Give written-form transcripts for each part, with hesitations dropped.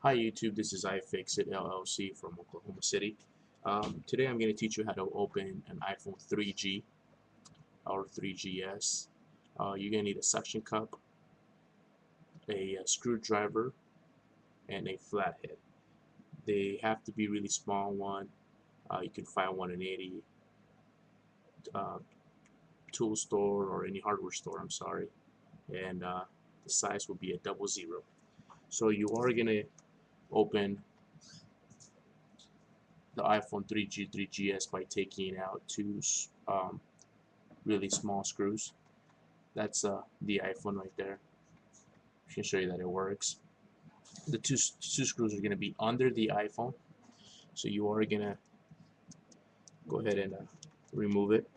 Hi YouTube, this is iFixit LLC from Oklahoma City. Today I'm going to teach you how to open an iPhone 3G or 3GS. You're going to need a suction cup, a screwdriver, and a flathead. They have to be really small one. You can find one in any uh, tool store or any hardware store, I'm sorry. And the size will be a 00. So you are going to open the iPhone 3G, 3GS by taking out two really small screws. That's the iPhone right there. I can show you that it works. The two screws are going to be under the iPhone, so you are going to go ahead and remove it.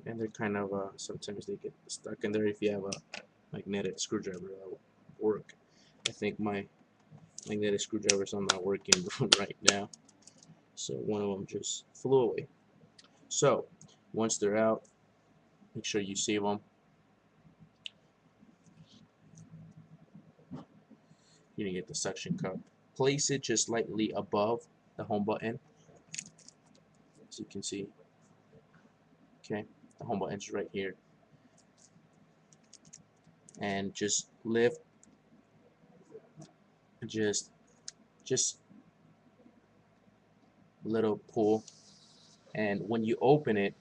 And they're kind of sometimes they get stuck in there. If you have a magnetic screwdriver, that will work. I think my magnetic screwdrivers are not working right now, so one of them just flew away. So once they're out, make sure you save them. You're gonna get the suction cup. Place it just slightly above the home button, as you can see. Okay, the home button's right here, and just lift, just just little pull, and when you open it,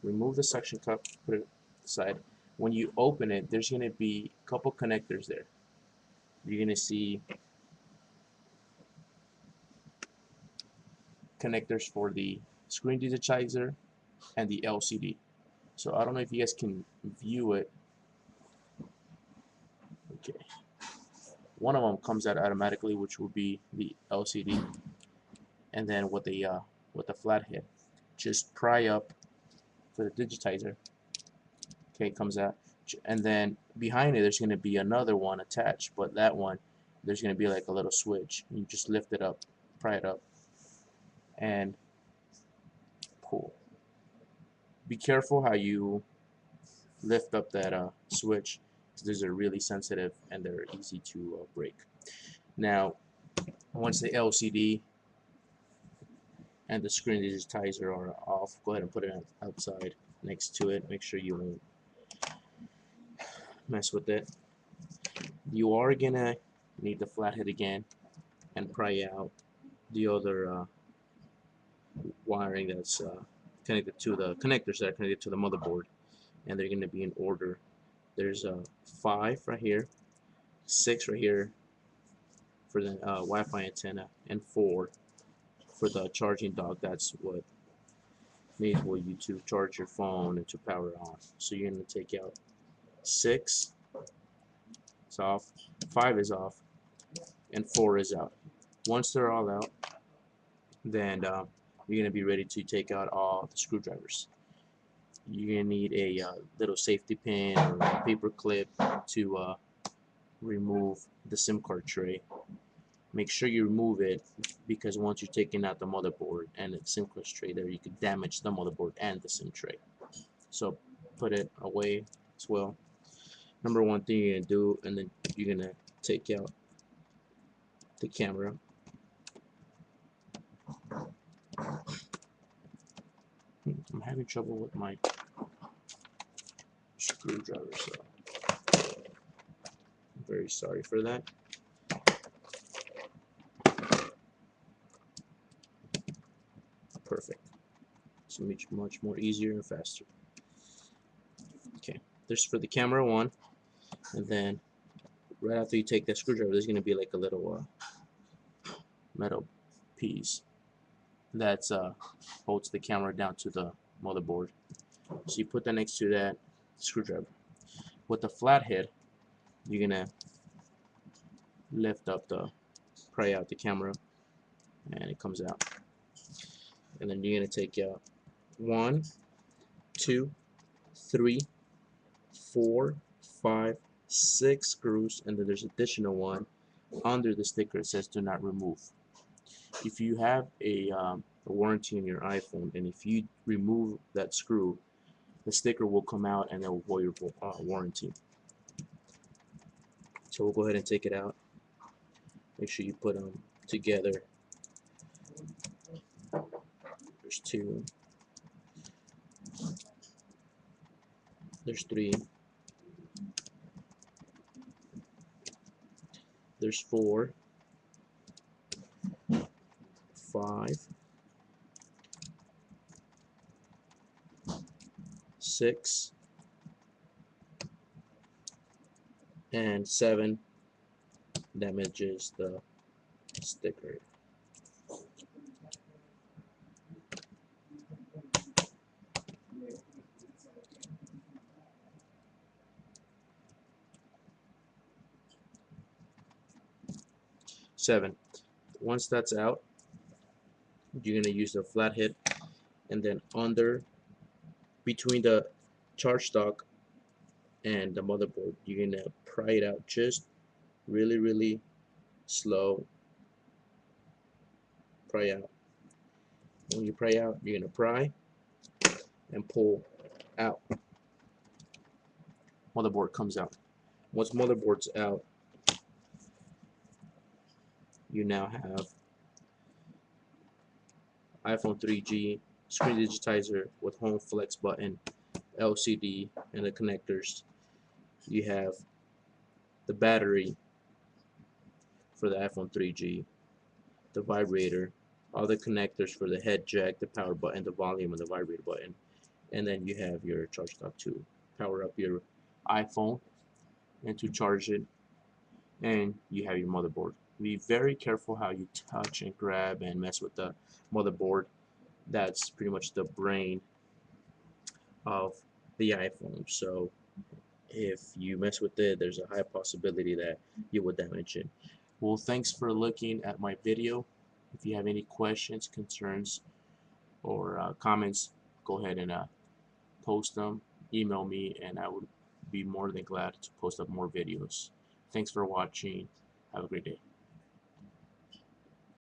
remove the suction cup, put it aside. When you open it, there's gonna be a couple connectors there. You're gonna see connectors for the screen digitizer and the LCD. So I don't know if you guys can view it. Okay, one of them comes out automatically, which will be the LCD, and then with the flathead, just pry up for the digitizer. Okay, it comes out, and then behind it there's going to be another one attached, but that one there's going to be like a little switch. You just lift it up, pry it up, and pull. Be careful how you lift up that switch, because these are really sensitive and they're easy to break. Now, once the LCD and the screen digitizer are off, go ahead and put it outside next to it. Make sure you won't mess with it. You are gonna need the flathead again and pry out the other wiring that's connected to the connectors that are connected to the motherboard, and they're going to be in order. There's 5 right here, 6 right here for the Wi-Fi antenna, and 4 for the charging dock. That's what enables you to charge your phone and to power it on. So you're going to take out 6 is off, 5 is off, and 4 is out. Once they're all out, then you're going to be ready to take out all the screwdrivers. You're going to need a little safety pin or a paper clip to remove the SIM card tray. Make sure you remove it, because once you're taking out the motherboard and the SIM card tray there, you could damage the motherboard and the SIM tray. So put it away as well. Number one thing you're going to do, and then you're going to take out the camera. I'm having trouble with my screwdriver, so I'm very sorry for that. Perfect. It's much more easier and faster. Okay, there's for the camera one, and then right after you take that screwdriver, there's going to be like a little metal piece that holds the camera down to the motherboard. So you put that next to that screwdriver. With the flathead, you're going to lift up pry out the camera, and it comes out. And then you're going to take out 1, 2, 3, 4, 5, 6 screws, and then there's additional one under the sticker. It says do not remove. If you have a warranty on your iPhone, and if you remove that screw, the sticker will come out and it will void your warranty. So we'll go ahead and take it out. Make sure you put them together. There's two. There's three. There's four. 5, 6, and 7 damages the sticker. Seven. Once that's out, you're gonna use the flathead, and then under between the charge dock and the motherboard, you're gonna pry it out just really slow. Pry out. When you pry out, you're gonna pry and pull out. Motherboard comes out. Once motherboard's out, you now have iPhone 3G screen digitizer with home flex button, LCD, and the connectors. You have the battery for the iPhone 3G, the vibrator, all the connectors for the head jack, the power button, the volume, and the vibrator button. And then you have your charge dock to power up your iPhone and to charge it. And you have your motherboard. Be very careful how you touch and grab and mess with the motherboard. That's pretty much the brain of the iPhone. So if you mess with it, there's a high possibility that you will damage it. Well, thanks for looking at my video. If you have any questions, concerns, or comments, go ahead and post them, email me, and I would be more than glad to post up more videos. Thanks for watching. Have a great day.